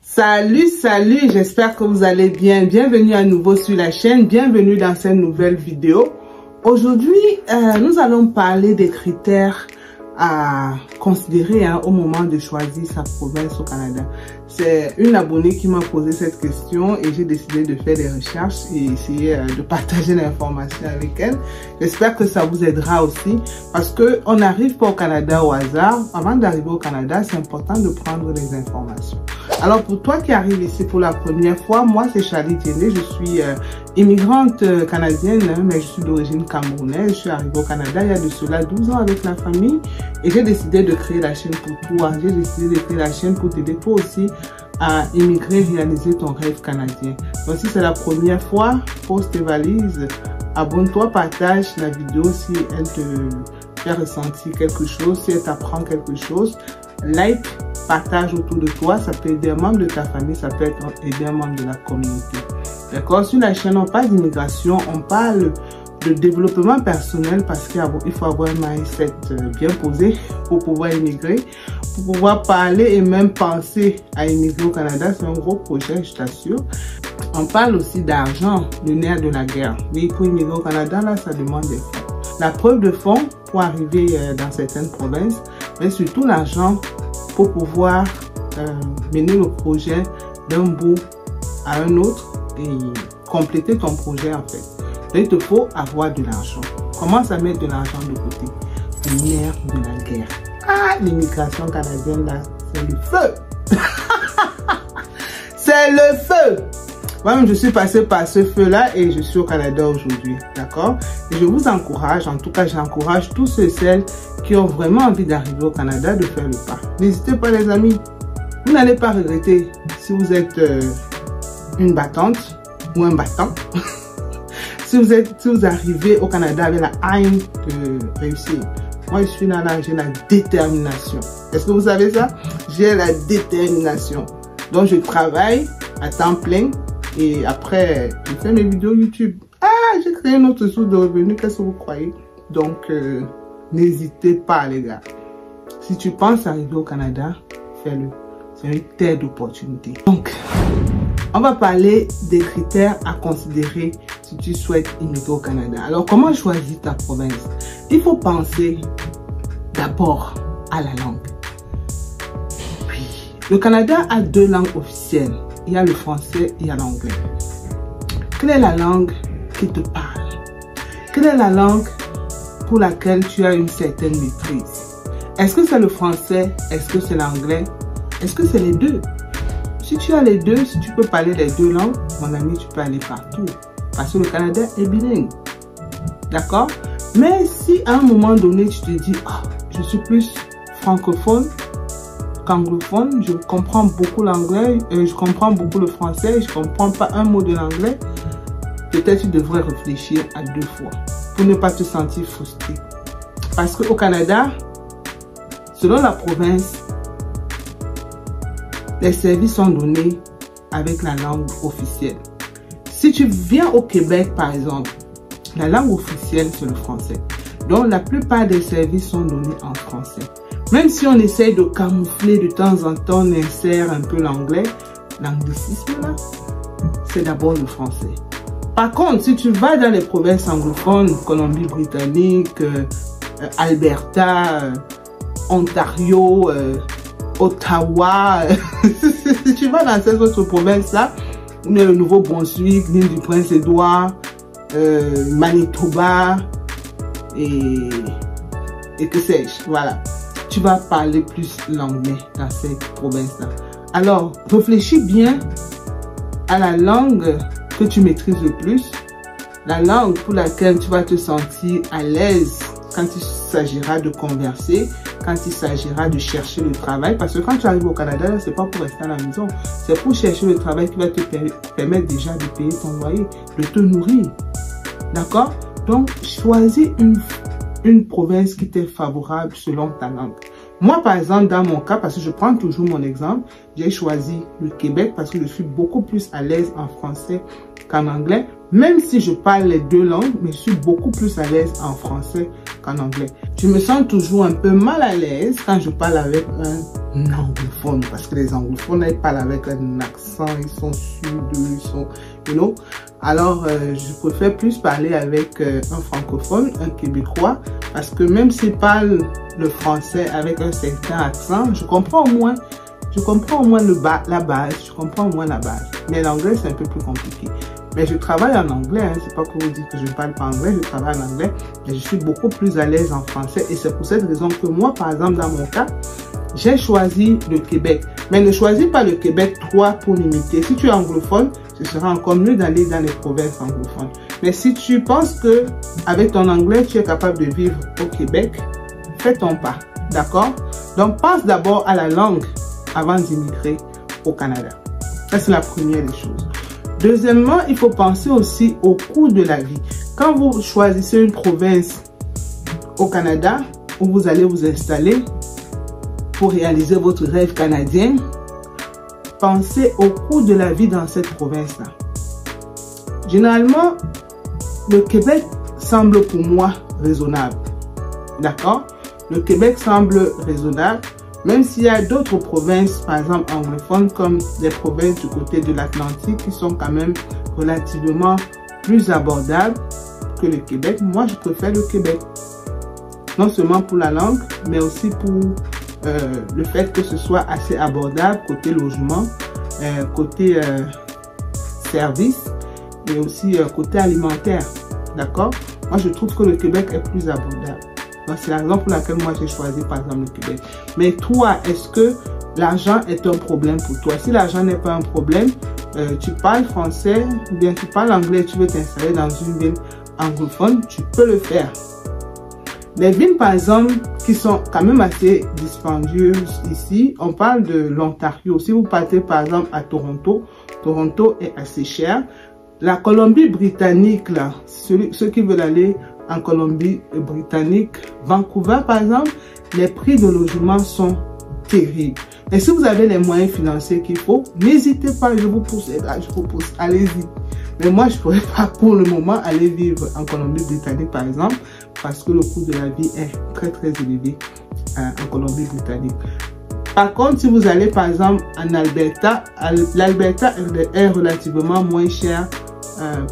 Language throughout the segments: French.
Salut, j'espère que vous allez bien. Bienvenue à nouveau sur la chaîne, bienvenue dans cette nouvelle vidéo. Aujourd'hui, nous allons parler des critères à considérer au moment de choisir sa province au Canada. C'est une abonnée qui m'a posé cette question et j'ai décidé de faire des recherches et essayer de partager l'information avec elle. J'espère que ça vous aidera aussi parce que on n'arrive pas au Canada au hasard. Avant d'arriver au Canada, c'est important de prendre des informations. Alors pour toi qui arrives ici pour la première fois, moi c'est Charlie Tiendé, je suis immigrante canadienne, mais je suis d'origine camerounaise. Je suis arrivée au Canada il y a de cela 12 ans avec la famille et j'ai décidé de créer la chaîne pour toi. J'ai décidé de créer la chaîne pour t'aider toi aussi à immigrer, réaliser ton rêve canadien. Donc si c'est la première fois, pose tes valises, abonne-toi, partage la vidéo si elle te fait ressentir quelque chose, si elle t'apprend quelque chose. Like, partage autour de toi, ça peut aider un membre de ta famille, ça peut aider un membre de la communauté. D'accord? Sur la chaîne, on parle d'immigration, on parle de développement personnel parce qu'il faut avoir un mindset bien posé pour pouvoir immigrer, pour pouvoir parler et même penser à immigrer au Canada. C'est un gros projet, je t'assure. On parle aussi d'argent, le nerf de la guerre. Mais pour immigrer au Canada, là, ça demande des fonds. La preuve de fonds pour arriver dans certaines provinces, mais surtout l'argent pour pouvoir mener le projet d'un bout à un autre et compléter ton projet en fait. Donc, il te faut avoir de l'argent. Commence à mettre de l'argent de côté. Le nerf de la guerre. Ah, l'immigration canadienne là, c'est le feu. C'est le feu. Moi-même, je suis passée par ce feu-là et je suis au Canada aujourd'hui, d'accord? Et je vous encourage, en tout cas, j'encourage tous ceux et celles qui ont vraiment envie d'arriver au Canada de faire le pas. N'hésitez pas, les amis. Vous n'allez pas regretter si vous êtes une battante ou un battant. si vous arrivez au Canada avec la haine de réussir. Moi, je suis là, j'ai la détermination. Est-ce que vous savez ça? J'ai la détermination. Donc, je travaille à temps plein. Et après, je fais mes vidéos YouTube. Ah, j'ai créé une autre source de revenus. Qu'est-ce que vous croyez? Donc, n'hésitez pas, les gars. Si tu penses arriver au Canada, fais-le. C'est une terre d'opportunité. Donc, on va parler des critères à considérer si tu souhaites immigrer au Canada. Alors, comment choisir ta province? Il faut penser d'abord à la langue. Oui. Le Canada a deux langues officielles. Il y a le français et il y a l'anglais. Quelle est la langue qui te parle? Quelle est la langue pour laquelle tu as une certaine maîtrise? Est-ce que c'est le français? Est-ce que c'est l'anglais? Est-ce que c'est les deux? Si tu as les deux, si tu peux parler les deux langues, mon ami, tu peux aller partout. Parce que le Canada est bilingue. D'accord? Mais si à un moment donné, tu te dis, ah, je suis plus francophone qu'anglophone, je comprends beaucoup l'anglais, je comprends beaucoup le français, je comprends pas un mot de l'anglais, peut-être tu devrais réfléchir à deux fois pour ne pas te sentir frustré. Parce qu'au Canada, selon la province, les services sont donnés avec la langue officielle. Si tu viens au Québec, par exemple, la langue officielle, c'est le français. Donc, la plupart des services sont donnés en français. Même si on essaye de camoufler de temps en temps, on insère un peu l'anglais, l'anglicisme là, c'est d'abord le français. Par contre, si tu vas dans les provinces anglophones, Colombie-Britannique, Alberta, Ontario, Ottawa, si tu vas dans ces autres provinces là, on a le Nouveau-Brunswick, l'île du Prince-Édouard, Manitoba et que sais-je, voilà. Tu vas parler plus l'anglais dans cette province-là. Alors, réfléchis bien à la langue que tu maîtrises le plus, la langue pour laquelle tu vas te sentir à l'aise quand il s'agira de converser, quand il s'agira de chercher le travail. Parce que quand tu arrives au Canada, c'est pas pour rester à la maison, c'est pour chercher le travail qui va te permettre déjà de payer ton loyer, de te nourrir. D'accord? Donc, choisis une province qui t'est favorable selon ta langue. Moi, par exemple, dans mon cas, parce que je prends toujours mon exemple, j'ai choisi le Québec parce que je suis beaucoup plus à l'aise en français qu'en anglais. Même si je parle les deux langues, mais je suis beaucoup plus à l'aise en français qu'en anglais. Je me sens toujours un peu mal à l'aise quand je parle avec un anglophone, parce que les anglophones, ils parlent avec un accent, ils sont sudeux, ils sont, you know. Alors, je préfère plus parler avec un francophone, un québécois, parce que même s'il parle le français avec un certain accent, je comprends au moins la base, je comprends au moins la base. Mais l'anglais, c'est un peu plus compliqué. Mais je travaille en anglais, hein. C'est pas pour vous dire que je ne parle pas anglais, je travaille en anglais, mais je suis beaucoup plus à l'aise en français. Et c'est pour cette raison que moi, par exemple, dans mon cas, j'ai choisi le Québec. Mais ne choisis pas le Québec, toi, pour l'imiter. Si tu es anglophone, ce sera encore mieux d'aller dans les provinces anglophones. Mais si tu penses que avec ton anglais, tu es capable de vivre au Québec, fais ton pas, d'accord? Donc, pense d'abord à la langue avant d'immigrer au Canada. Ça, c'est la première des choses. Deuxièmement, il faut penser aussi au coût de la vie. Quand vous choisissez une province au Canada, où vous allez vous installer pour réaliser votre rêve canadien, pensez au coût de la vie dans cette province-là. Généralement, le Québec semble pour moi raisonnable. D'accord? Le Québec semble raisonnable. Même s'il y a d'autres provinces, par exemple anglophones, comme des provinces du côté de l'Atlantique, qui sont quand même relativement plus abordables que le Québec, moi je préfère le Québec. Non seulement pour la langue, mais aussi pour le fait que ce soit assez abordable côté logement, côté service et aussi côté alimentaire. D'accord? Moi je trouve que le Québec est plus abordable. C'est la raison pour laquelle moi j'ai choisi par exemple le Québec. Mais toi, est-ce que l'argent est un problème pour toi? Si l'argent n'est pas un problème, tu parles français ou bien tu parles anglais et tu veux t'installer dans une ville anglophone, tu peux le faire. Les villes par exemple qui sont quand même assez dispendieuses ici, on parle de l'Ontario. Si vous partez par exemple à Toronto, Toronto est assez cher. La Colombie-Britannique, là, ceux qui veulent aller en Colombie-Britannique, Vancouver par exemple, les prix de logement sont terribles. Et si vous avez les moyens financiers qu'il faut, n'hésitez pas, je vous pousse, je vous pousse, allez-y. Mais moi, je ne pourrais pas pour le moment aller vivre en Colombie-Britannique par exemple, parce que le coût de la vie est très très élevé en Colombie-Britannique. Par contre, si vous allez par exemple en Alberta, l'Alberta est relativement moins cher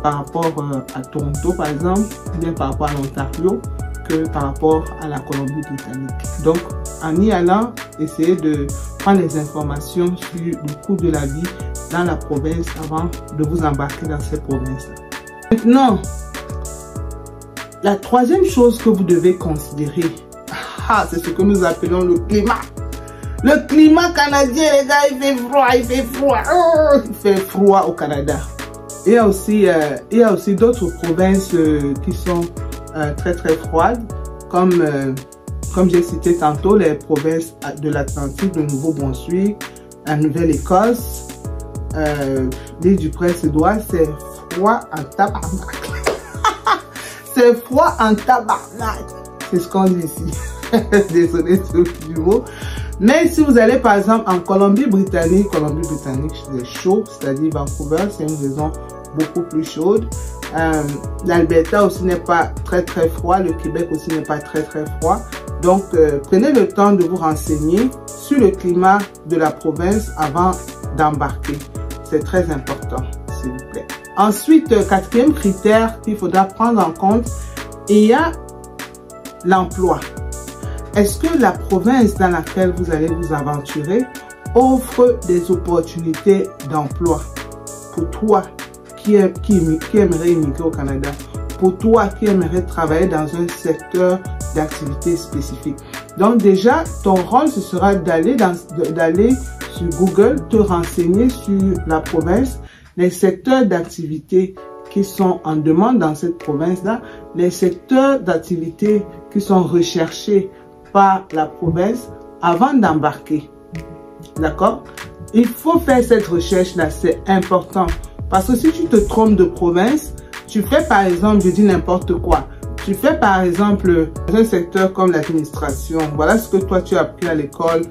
par rapport à Toronto par exemple, ou bien par rapport à l'Ontario que par rapport à la Colombie-Britannique. Donc, en y allant, essayez de prendre les informations sur le coût de la vie dans la province avant de vous embarquer dans cette province-là. Maintenant, la troisième chose que vous devez considérer, c'est ce que nous appelons le climat. Le climat canadien, les gars, il fait froid, il fait froid. Il fait froid au Canada. Il y a aussi d'autres provinces qui sont très très froides, comme j'ai cité tantôt, les provinces de l'Atlantique, le Nouveau-Brunswick, la Nouvelle-Écosse, l'île du Prince-Édouard, c'est froid en tabarnak. C'est froid en tabarnak. C'est ce qu'on dit ici. Désolé du mot. Mais si vous allez par exemple en Colombie-Britannique, c'est chaud, c'est-à-dire Vancouver, c'est une raison beaucoup plus chaude. L'Alberta aussi n'est pas très très froid, le Québec aussi n'est pas très très froid. Donc prenez le temps de vous renseigner sur le climat de la province avant d'embarquer. C'est très important, s'il vous plaît. Ensuite, quatrième critère qu'il faudra prendre en compte, il y a l'emploi. Est-ce que la province dans laquelle vous allez vous aventurer offre des opportunités d'emploi pour toi qui aimerait immigrer au Canada, pour toi qui aimerais travailler dans un secteur d'activité spécifique? Donc déjà, ton rôle, ce sera d'aller sur Google, te renseigner sur la province, les secteurs d'activité qui sont en demande dans cette province-là, les secteurs d'activité qui sont recherchés par la province avant d'embarquer. D'accord? Il faut faire cette recherche-là, c'est important. Parce que si tu te trompes de province, tu fais par exemple, je dis n'importe quoi, tu fais par exemple dans un secteur comme l'administration, voilà ce que toi tu as appris à l'école,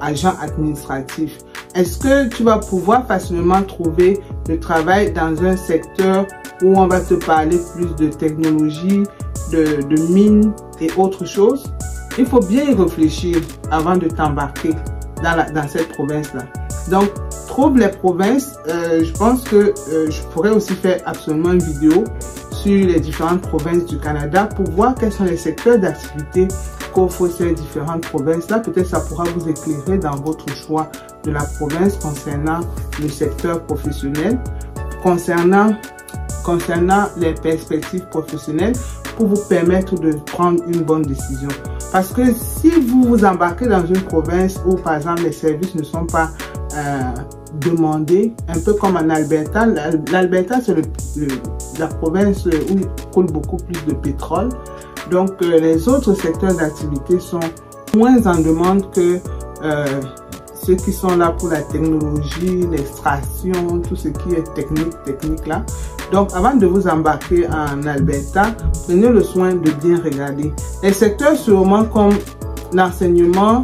agent administratif. Est-ce que tu vas pouvoir facilement trouver le travail dans un secteur où on va te parler plus de technologie, de mines, et autre chose, il faut bien y réfléchir avant de t'embarquer dans cette province-là. Donc, trouve les provinces. Je pense que je pourrais aussi faire absolument une vidéo sur les différentes provinces du Canada pour voir quels sont les secteurs d'activité qu'offrent ces différentes provinces-là. Peut-être ça pourra vous éclairer dans votre choix de la province concernant le secteur professionnel, concernant les perspectives professionnelles pour vous permettre de prendre une bonne décision. Parce que si vous vous embarquez dans une province où, par exemple, les services ne sont pas demandés, un peu comme en Alberta. L'Alberta, c'est la province où il coule beaucoup plus de pétrole. Donc, les autres secteurs d'activité sont moins en demande que ceux qui sont là pour la technologie, l'extraction, tout ce qui est technique là. Donc, avant de vous embarquer en Alberta, prenez le soin de bien regarder. Les secteurs sûrement comme l'enseignement,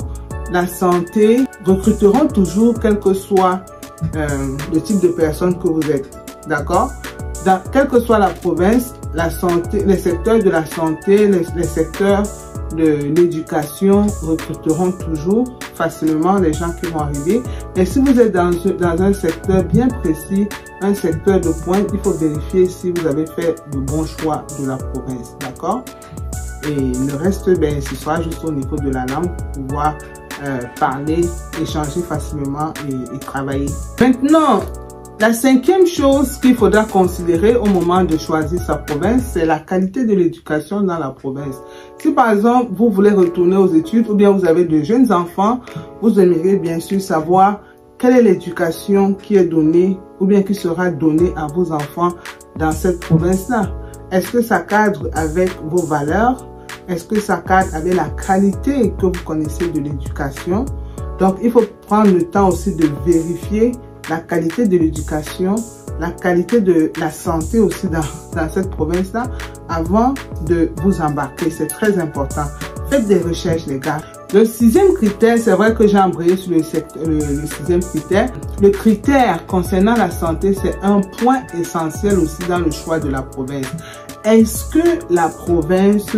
la santé, recruteront toujours quel que soit le type de personne que vous êtes. D'accord? Quelle que soit la province, la santé, les secteurs de la santé, les secteurs de l'éducation recruteront toujours facilement les gens qui vont arriver. Et si vous êtes dans un secteur bien précis, un secteur de pointe, il faut vérifier si vous avez fait le bon choix de la province. D'accord? Et le reste, ben, ce sera juste au niveau de la langue pour pouvoir parler, échanger facilement et travailler. Maintenant, la cinquième chose qu'il faudra considérer au moment de choisir sa province, c'est la qualité de l'éducation dans la province. Si par exemple, vous voulez retourner aux études ou bien vous avez de jeunes enfants, vous aimeriez bien sûr savoir quelle est l'éducation qui est donnée ou bien qui sera donnée à vos enfants dans cette province-là. Est-ce que ça cadre avec vos valeurs? Est-ce que ça cadre avec la qualité que vous connaissez de l'éducation? Donc, il faut prendre le temps aussi de vérifier la qualité de l'éducation, la qualité de la santé aussi dans cette province-là avant de vous embarquer. C'est très important. Faites des recherches, les gars. Le sixième critère, c'est vrai que j'ai embrayé sur le sixième critère. Le critère concernant la santé, c'est un point essentiel aussi dans le choix de la province. Est-ce que la province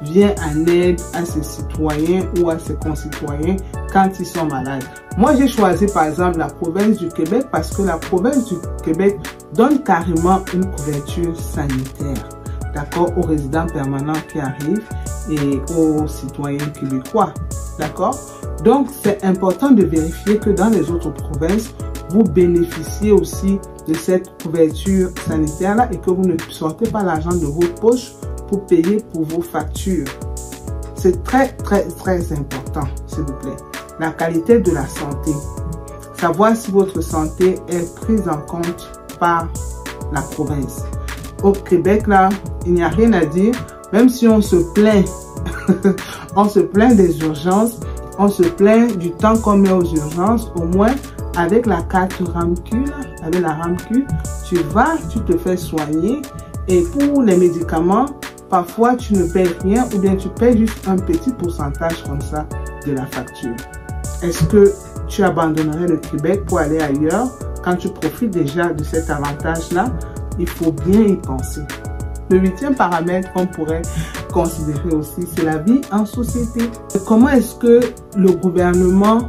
vient en aide à ses citoyens ou à ses concitoyens quand ils sont malades? Moi, j'ai choisi par exemple la province du Québec parce que la province du Québec donne carrément une couverture sanitaire, d'accord, aux résidents permanents qui arrivent et aux citoyens québécois, d'accord? Donc, c'est important de vérifier que dans les autres provinces, vous bénéficiez aussi de cette couverture sanitaire-là et que vous ne sortez pas l'argent de votre poche pour payer pour vos factures. C'est très important, s'il vous plaît. La qualité de la santé. Savoir si votre santé est prise en compte par la province. Au Québec, là, il n'y a rien à dire. Même si on se plaint, on se plaint des urgences, on se plaint du temps qu'on met aux urgences, au moins, avec la carte RAMQ, avec la RAMQ, tu vas, tu te fais soigner. Et pour les médicaments, parfois, tu ne payes rien ou bien tu payes juste un petit pourcentage comme ça de la facture. Est-ce que tu abandonnerais le Québec pour aller ailleurs quand tu profites déjà de cet avantage-là? Il faut bien y penser. Le huitième paramètre qu'on pourrait considérer aussi, c'est la vie en société. Comment est-ce que le gouvernement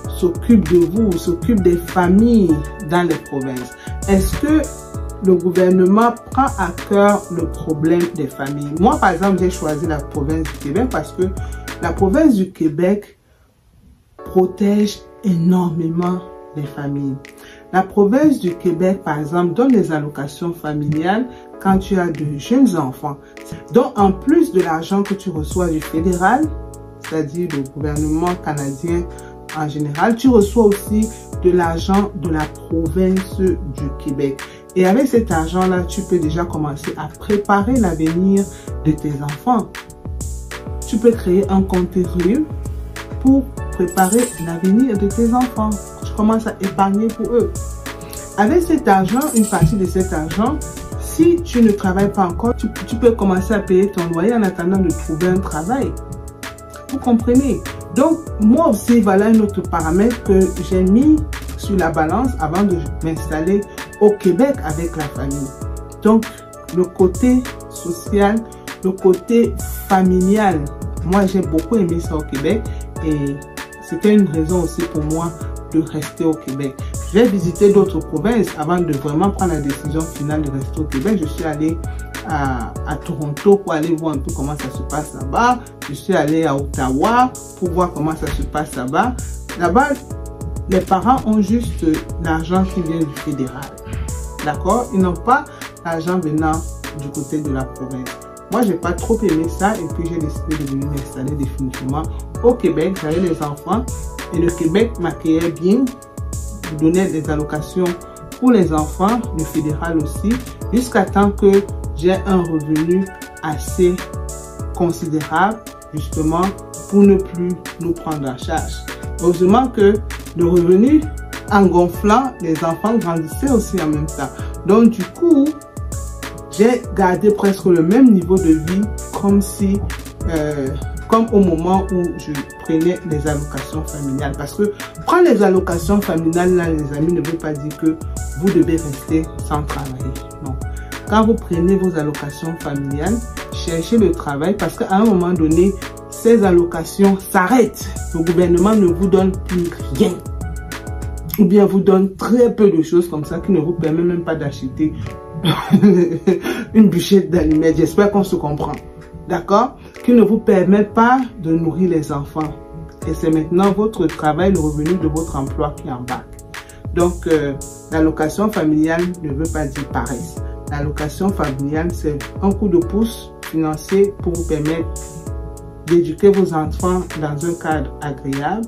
s'occupe de vous, s'occupe des familles dans les provinces? Est-ce que le gouvernement prend à cœur le problème des familles? Moi, par exemple, j'ai choisi la province du Québec parce que la province du Québec protège énormément les familles. La province du Québec, par exemple, donne des allocations familiales quand tu as de jeunes enfants. Donc, en plus de l'argent que tu reçois du fédéral, c'est-à-dire le gouvernement canadien en général, tu reçois aussi de l'argent de la province du Québec. Et avec cet argent-là, tu peux déjà commencer à préparer l'avenir de tes enfants. Tu peux créer un compte RU pour préparer l'avenir de tes enfants. Tu commences à épargner pour eux. Avec cet argent, une partie de cet argent, si tu ne travailles pas encore, tu peux commencer à payer ton loyer en attendant de trouver un travail. Vous comprenez? Donc, moi aussi, voilà un autre paramètre que j'ai mis sur la balance avant de m'installer au Québec avec la famille. Donc, le côté social, le côté familial. Moi, j'ai beaucoup aimé ça au Québec et c'était une raison aussi pour moi de rester au Québec. J'ai visité d'autres provinces avant de vraiment prendre la décision finale de rester au Québec. Je suis allée à Toronto pour aller voir un peu comment ça se passe là-bas. Je suis allée à Ottawa pour voir comment ça se passe là-bas. Là-bas, les parents ont juste l'argent qui vient du fédéral. D'accord? Ils n'ont pas l'argent venant du côté de la province. Moi, j'ai pas trop aimé ça et puis j'ai décidé de venir m'installer définitivement au Québec. J'avais les enfants et le Québec m'accueillait bien, donnait des allocations pour les enfants, le fédéral aussi, jusqu'à temps que j'ai un revenu assez considérable, justement, pour ne plus nous prendre en charge. Heureusement que le revenu, en gonflant, les enfants grandissaient aussi en même temps. Donc, du coup, j'ai gardé presque le même niveau de vie comme si, comme au moment où je prenais les allocations familiales. Parce que prendre les allocations familiales, là, les amis, ne veut pas dire que vous devez rester sans travailler. Non. Quand vous prenez vos allocations familiales, cherchez le travail parce qu'à un moment donné, ces allocations s'arrêtent. Le gouvernement ne vous donne plus rien. Ou bien vous donne très peu de choses comme ça qui ne vous permet même pas d'acheter une bûchette d'aliments. J'espère qu'on se comprend. D'accord? Qui ne vous permet pas de nourrir les enfants. Et c'est maintenant votre travail, le revenu de votre emploi qui embarque. Donc, l'allocation familiale ne veut pas dire paresse. L'allocation familiale, c'est un coup de pouce financier pour vous permettre d'éduquer vos enfants dans un cadre agréable,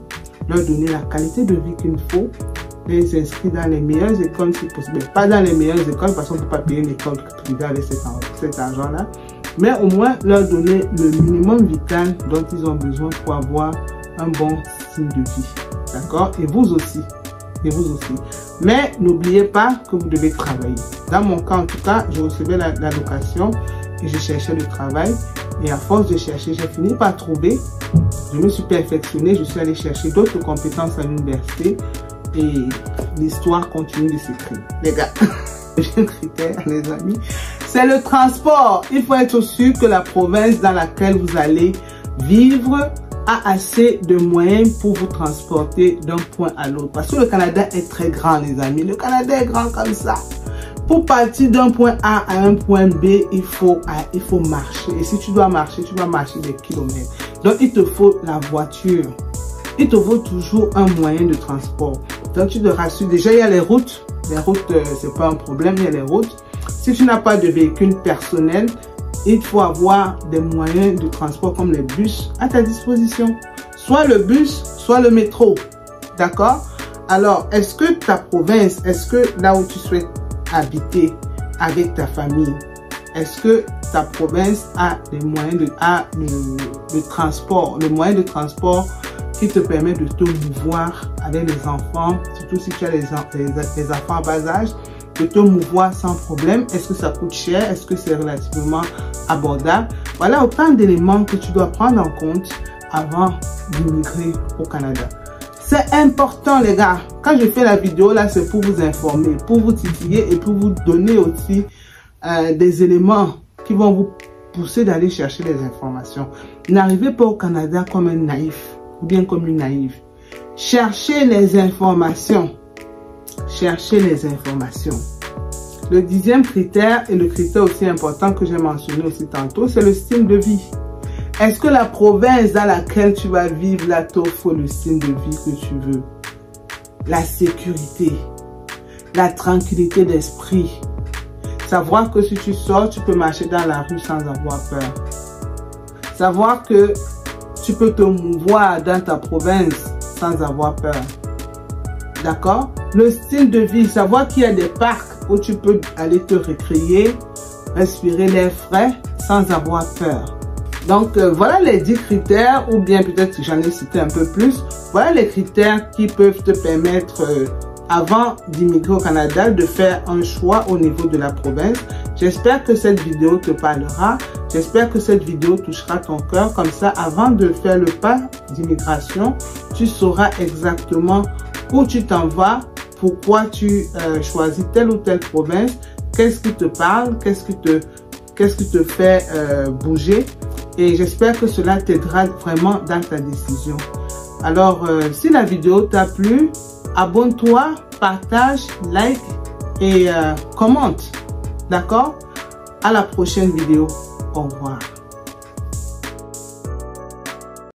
leur donner la qualité de vie qu'il faut, les inscrire dans les meilleures écoles si possible. Pas dans les meilleures écoles parce qu'on ne peut pas payer une école privée avec cet argent-là, mais au moins leur donner le minimum vital dont ils ont besoin pour avoir un bon style de vie. D'accord? Et vous aussi. Et vous aussi. Mais n'oubliez pas que vous devez travailler. Dans mon cas, en tout cas, je recevais l'allocation et je cherchais le travail. Et à force de chercher, j'ai fini par trouver. Je me suis perfectionnée. Je suis allée chercher d'autres compétences à l'université. Et l'histoire continue de s'écrire. Les gars, j'ai un critère, les amis. C'est le transport. Il faut être sûr que la province dans laquelle vous allez vivre a assez de moyens pour vous transporter d'un point à l'autre. Parce que le Canada est très grand, les amis. Le Canada est grand comme ça. Pour partir d'un point A à un point B, il faut marcher. Et si tu dois marcher des kilomètres. Donc, il te faut la voiture. Il te faut toujours un moyen de transport. Donc, tu te rassures. Déjà, il y a les routes. Les routes, c'est pas un problème, il y a les routes. Si tu n'as pas de véhicule personnel, il faut avoir des moyens de transport comme les bus à ta disposition. Soit le bus, soit le métro. D'accord? Alors, est-ce que ta province, est-ce que là où tu souhaites habiter avec ta famille, est-ce que ta province a des moyens de transport, le moyen de transport qui te permet de te mouvoir avec les enfants, surtout si tu as les enfants à bas âge, de te mouvoir sans problème? Est-ce que ça coûte cher? Est-ce que c'est relativement abordable? Voilà autant d'éléments que tu dois prendre en compte avant d'immigrer au Canada. C'est important, les gars. Quand je fais la vidéo, là, c'est pour vous informer, pour vous titiller et pour vous donner aussi des éléments qui vont vous pousser d'aller chercher les informations. N'arrivez pas au Canada comme un naïf ou bien comme une naïve. Cherchez les informations. Cherchez les informations. Le 10e critère, et le critère aussi important que j'ai mentionné aussi tantôt, c'est le style de vie. Est-ce que la province dans laquelle tu vas vivre là t'offre le style de vie que tu veux? La sécurité, la tranquillité d'esprit. Savoir que si tu sors, tu peux marcher dans la rue sans avoir peur. Savoir que tu peux te mouvoir dans ta province sans avoir peur. D'accord? Le style de vie, savoir qu'il y a des parcs où tu peux aller te récréer, respirer l'air frais sans avoir peur. Donc, voilà les 10 critères, ou bien peut-être que j'en ai cité un peu plus. Voilà les critères qui peuvent te permettre, avant d'immigrer au Canada, de faire un choix au niveau de la province. J'espère que cette vidéo te parlera. J'espère que cette vidéo touchera ton cœur. Comme ça, avant de faire le pas d'immigration, tu sauras exactement où tu t'en vas, pourquoi tu choisis telle ou telle province, qu'est-ce qui te parle, qu'est-ce qui te fait bouger. et j'espère que cela t'aidera vraiment dans ta décision. Alors, si la vidéo t'a plu, abonne-toi, partage, like et commente. D'accord? À la prochaine vidéo. Au revoir.